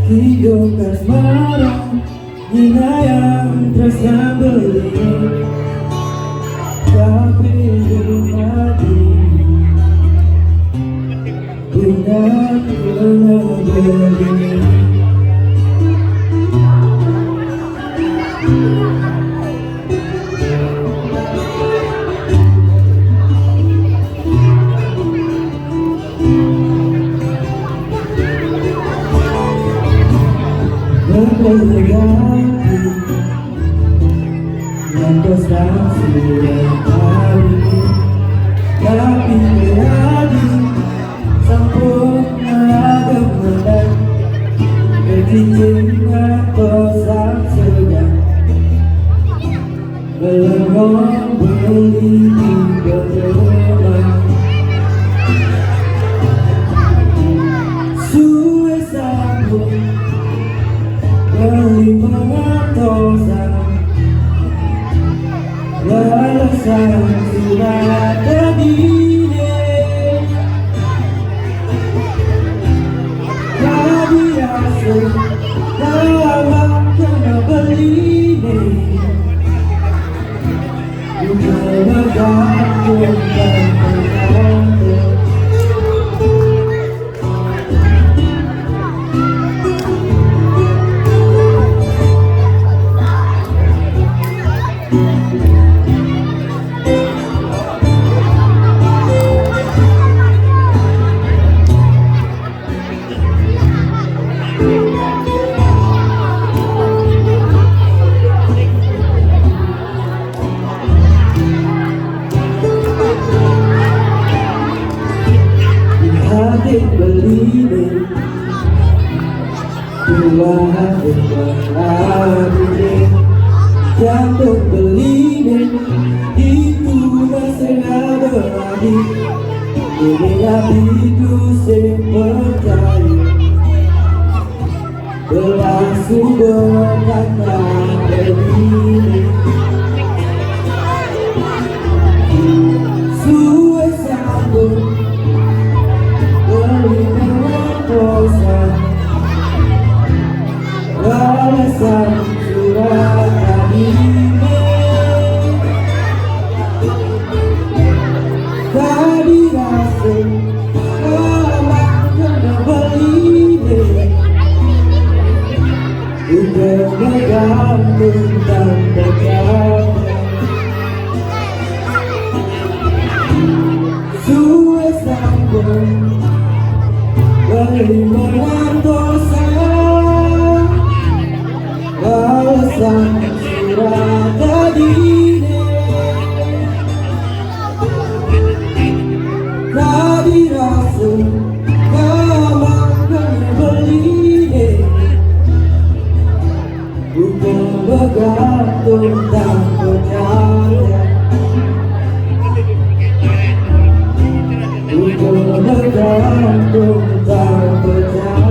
Hidup asmara hingga yang terasa beli, tapi di hati bukan pernah begini. Berganti dan prestasi hari ini, tapi berani sempurna kemenang bercincin kosak sedang belum beli berteman suwe sambung pengatosan balasan surat terdiri jadi asal dalam kena berini juga bergantung dan bergantung. Believe dua hati berarti jatuh believe itu masih berarti ini hatiku sepercaya berlangsung berkata believe suwe sambung balasan surat terdiri tadi rasa kalau kena beli udah bergantung dan berjalan suwe sambung beriman dosa balasan surat terdiri tadi rasa kalau kena beli bukan bergantung dan percaya bukan bergantung dan percaya.